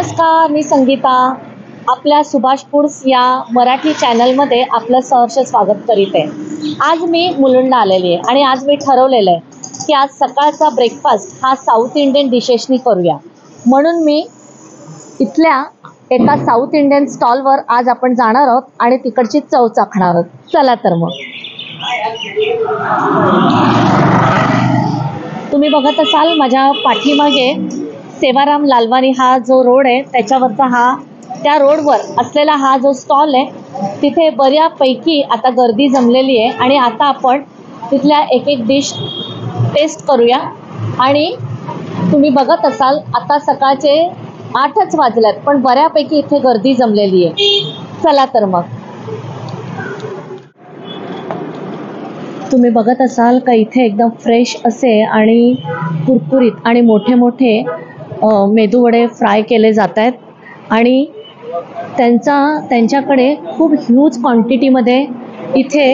नमस्कार, मी संगीता आपल्या सुभाष फूड्स या मराठी चॅनलमध्ये आपलं सहर्ष स्वागत करीत आहे। आज मी मुलुंडला आलेली आहे आणि आज मी ठरवलेलं आहे की आज सकाळचा ब्रेकफास्ट हा साऊथ इंडियन डिशेसनी करूया। म्हणून मी इथल्या एका साऊथ इंडियन स्टॉलवर आज आपण जाणार आहोत आणि तिकडची चव चाखणार आहोत। चला तर मग तुम्ही बघत असाल माझ्या पाठीमागे सेवाराम लालवानी हा जो रोड आहे त्याच्यावरचा त्या रोडवर असलेला हा जो स्टॉल आहे तिथे बऱ्यापैकी आता गर्दी जमलेली आहे आणि आता आपण तिथल्या एक एक डिश टेस्ट करूया। आणि तुम्ही बघत असाल आता सकाळचे 8च वाजलेत पण बऱ्यापैकी इथे गर्दी जमलेली आहे। चला तर मग तुम्ही बघत असाल का इथे एकदम फ्रेश असे आणि कुरकुरीत आणि मोठे मोठे मेदूवडे फ्राय केले जात आहेत आणि त्यांच्याकडे खूप ह्यूज क्वांटिटीमध्ये इथे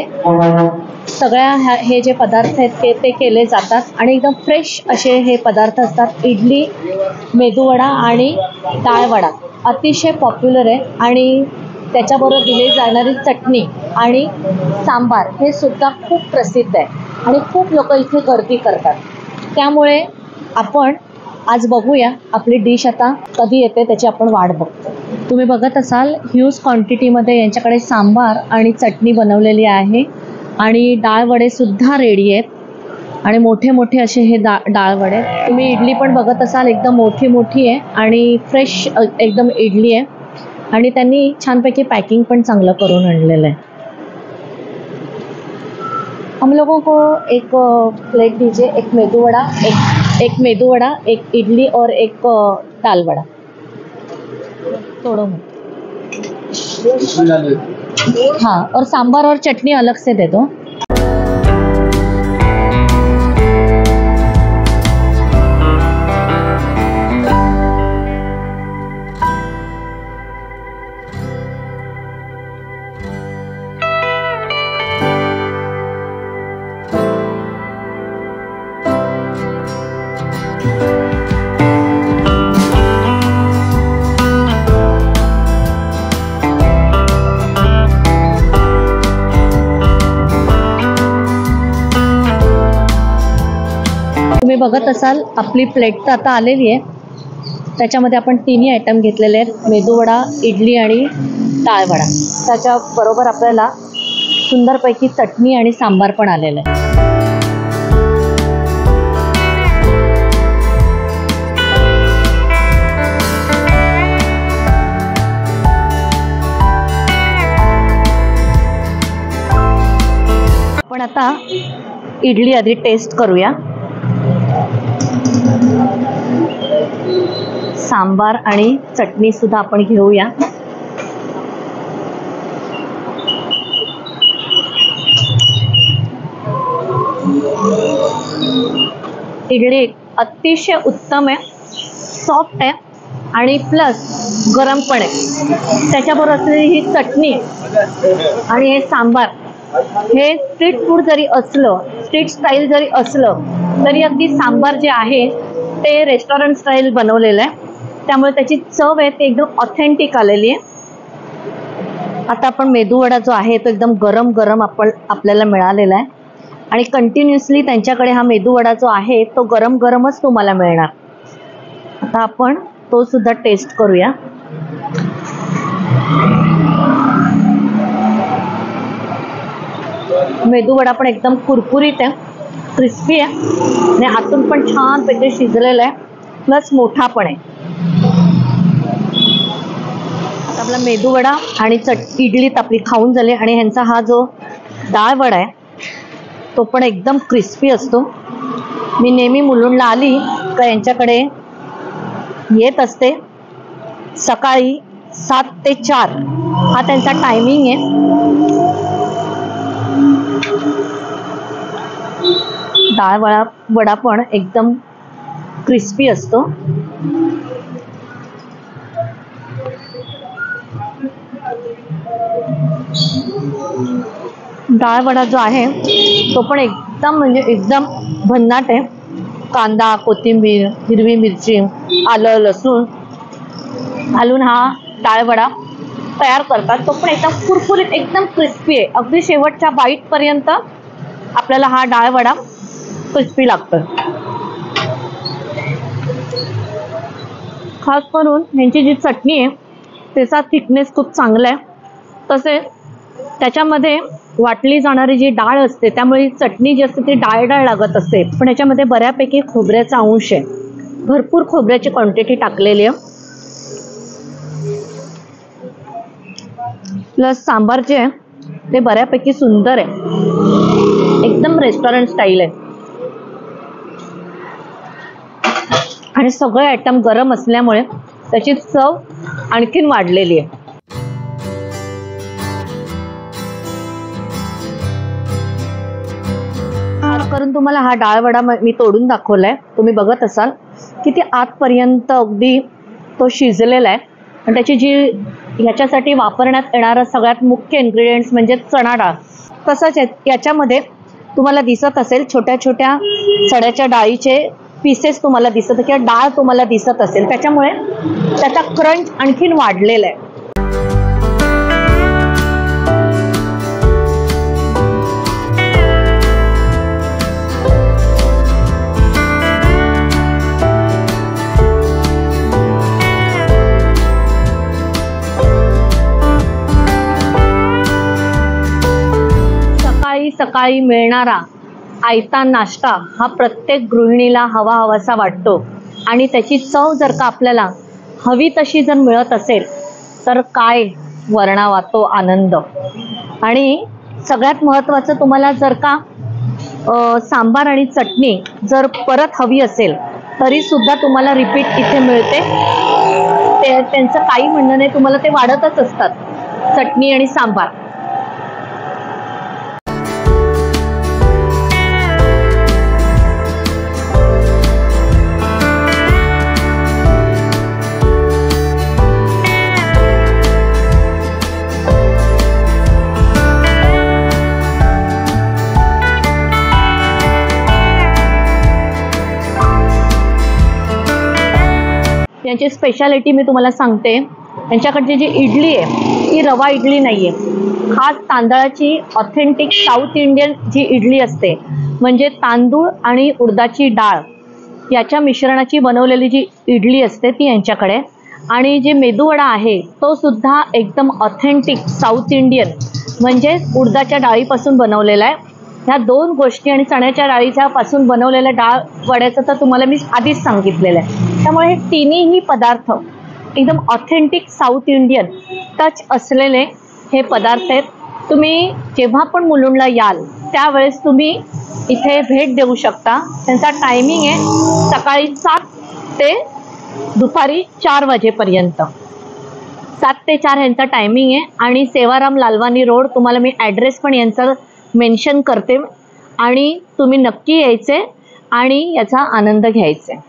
सगळ्या हे जे पदार्थ आहेत ते केले जातात आणि एकदम फ्रेश असे हे पदार्थ असतात। इडली, मेदूवडा आणि डाळवडा अतिशय पॉप्युलर आहे आणि त्याच्याबरोबर दिली जाणारी चटणी आणि सांबार हे सुद्धा खूप प्रसिद्ध आहे आणि खूप लोक इथे गर्दी करतात। त्यामुळे आपण आज बघूया आपली डिश आता कधी येते त्याची आपण वाट बघतो। तुम्ही बघत असाल ह्यूज क्वांटिटीमध्ये यांच्याकडे सांबार आणि चटणी बनवलेली आहे आणि डाळवडे सुद्धा रेडी आहेत आणि मोठे मोठे असे हे डाळवडे। तुम्ही इडली पण बघत असाल एकदम मोठी मोठी आहे आणि फ्रेश एकदम इडली आहे आणि त्यांनी छानपैकी पॅकिंग पण चांगलं करून आणलेलं आहे। हम लोगों को एक प्लेट दीजिए, एक मेदूवड़ा, एक इडली और एक दाल वड़ा। थोड़ा हाँ, और सांभर और चटनी अलग से दे दो। तुम्ही बघत असाल आपली प्लेट तर आता आलेली आहे। त्याच्यामध्ये आपण तिन्ही आयटम घेतलेले आहेत, मेदूवडा, इडली आणि डाळवडा। त्याच्याबरोबर आपल्याला सुंदरपैकी चटणी आणि सांबार पण आलेलं आहे। आपण आता इडली आधी टेस्ट करूया। सांबार आणि चटणी सुद्धा आपण घेऊया। इडली अतिशय उत्तम आहे, सॉफ्ट आहे आणि प्लस गरम पण आहे। त्याच्याबरोबर असलेली ही चटणी आणि हे सांबार हे स्ट्रीट फूड जरी असलं, स्ट्रीट स्टाईल जरी असलं तरी अगदी सांबार जे आहे ते रेस्टॉरंट स्टाईल बनवलेलं आहे त्यामुळे त्याची चव आहे ती एकदम ऑथेंटिक आलेली आहे। आता आपण मेदूवडा जो आहे तो एकदम गरम गरम आपल्याला मिळालेला आहे आणि कंटिन्युअसली त्यांच्याकडे हा मेदूवडा जो आहे तो गरम गरमच तुम्हाला मिळणार। आता आपण तो सुद्धा टेस्ट करूया। मेदूवडा पण एकदम कुरकुरीत आहे, क्रिस्पी आहे आणि आतून पण छानपैकी शिजलेला आहे, प्लस मोठा पण आहे। आता आपला मेदूवडा आणि इडलीत आपली खाऊन झाली आणि ह्यांचा हा जो डाळवडा आहे तो पण एकदम क्रिस्पी असतो। मी नेहमी मुलुंडला आली का यांच्याकडे येत असते। सकाळी 7 ते 4 हा त्यांचा टायमिंग आहे। डाळवडा पण एकदम क्रिस्पी असतो। डाळवडा जो आहे तो पण एकदम भन्नाट आहे। कांदा, कोथिंबीर, हिरवी मिरची, आलं, लसूण घालून हा डाळवडा तयार करतात. तो पण एकदम कुरकुरीत, एकदम क्रिस्पी आहे. अगदी शेवटच्या बाईट पर्यंत आपल्याला हा डाळवडा क्रिस्पी लागतो. खास करून ह्यांची जी चटणी आहे त्याचा थिकनेस खूप चांगला आहे. तसेच त्याच्यामध्ये वाटली जाणारी जी डाळ असते त्यामुळे चटणी जी असते ती डाळ डाळ लागत असते. पण याच्यामध्ये बऱ्यापैकी खोबऱ्याचा अंश आहे. भरपूर खोबऱ्याची क्वांटिटी टाकलेली आहे. प्लस सांबार जे आहे ते बऱ्यापैकी सुंदर आहे. एकदम रेस्टॉरंट स्टाईल आहे. आणि सगळे आयटम गरम असल्यामुळे त्याची चव आणखीन वाढलेली आहे. खास करून तुम्हाला हा डाळवडा मी तोडून दाखवलाय. तुम्ही बघत असाल किती आतपर्यंत अगदी तो शिजलेला आहे. आणि त्याची जी ह्याच्यासाठी वापरण्यात येणारा सगळ्यात मुख्य इन्ग्रेडियंट्स म्हणजे चणा डाळ. तसंच याच्यामध्ये तुम्हाला दिसत असेल छोट्या छोट्या चण्याच्या डाळीचे पीसेस तुम्हाला दिसत किंवा डाळ तुम्हाला दिसत असेल. त्याच्यामुळे त्याचा क्रंच आणखीन वाढलेला आहे. सकाळी मिळणारा आयता नाश्ता हा प्रत्येक गृहिणीला हवासा वाटतो. आणि त्याची चव जर का आपल्याला हवी तशी जर मिळत असेल तर काय वर्णावा तो आनंद. आणि सगळ्यात महत्त्वाचं तुम्हाला जर का सांबार आणि चटणी जर परत हवी असेल तरी सुद्धा तुम्हाला रिपीट इथे मिळते. त्यांचं काही म्हणणं नाही, तुम्हाला ते वाढतच असतात चटणी आणि सांबार. यांची स्पेशालिटी मी तुम्हाला सांगते. यांच्याकडची जी इडली आहे ती रवा इडली नाही आहे. खास तांदळाची ऑथेंटिक साऊथ इंडियन जी इडली असते म्हणजे तांदूळ आणि उडदाची डाळ याच्या मिश्रणाची बनवलेली जी इडली असते ती यांच्याकडे. आणि जे मेदूवडा आहे तो सुद्धा एकदम ऑथेंटिक साऊथ इंडियन म्हणजे उडदाच्या डाळीपासून बनवलेला आहे. ह्या दोन गोष्टी आणि चण्याच्या डाळीच्या पासून बनवलेल्या डाळ वड्याचं तर तुम्हाला मी आधीच सांगितलेलं आहे. त्यामुळे हे तिन्ही पदार्थ एकदम ऑथेंटिक साऊथ इंडियन टच असलेले हे पदार्थ आहेत. तुम्ही जेव्हा पण मुलुंडला याल त्यावेळेस तुम्ही इथे भेट देऊ शकता. त्यांचा टायमिंग आहे सकाळी 7 ते दुपारी 4 वाजेपर्यंत. 7 ते 4 यांचा टायमिंग आहे. आणि सेवाराम लालवानी रोड, तुम्हाला मी ॲड्रेस पण यांचा मेन्शन करते. आणि तुम्ही नक्की यायचे आणि याचा आनंद घ्यायचे.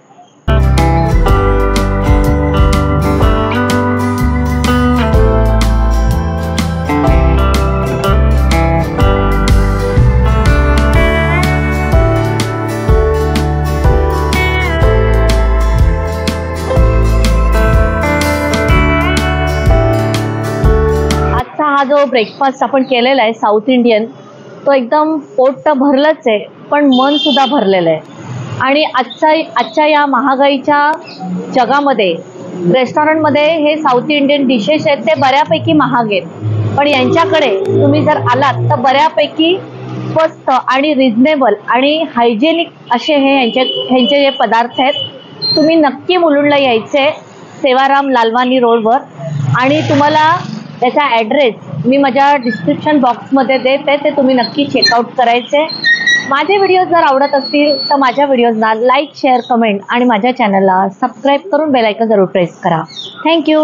हा जो ब्रेकफास्ट आपण केलेला आहे साऊथ इंडियन तो एकदम पोट तर भरलंच आहे पण मन सुद्धा भरलेलं आहे. आणि आजच्या या महागाईच्या जगामध्ये रेस्टॉरंटमध्ये हे साऊथ इंडियन डिशेस आहेत ते बऱ्यापैकी महाग आहेत. पण यांच्याकडे तुम्ही जर आलात तर बऱ्यापैकी स्वस्त आणि रिजनेबल आणि हायजेनिक असे ह्यांचे जे पदार्थ आहेत. तुम्ही नक्की मुलुंडला यायचे सेवाराम लालवानी रोडवर. आणि तुम्हाला त्याचा ॲड्रेस मी माझ्या डिस्क्रिप्शन बॉक्समध्ये देते, ते तुम्ही नक्की चेकआउट करायचे. माझे व्हिडिओज जर आवडत असतील तर माझ्या व्हिडिओजना लाईक, शेअर, कमेंट आणि माझ्या चॅनलला सबस्क्राईब करून बेल आयकॉन जरूर प्रेस करा. थँक्यू.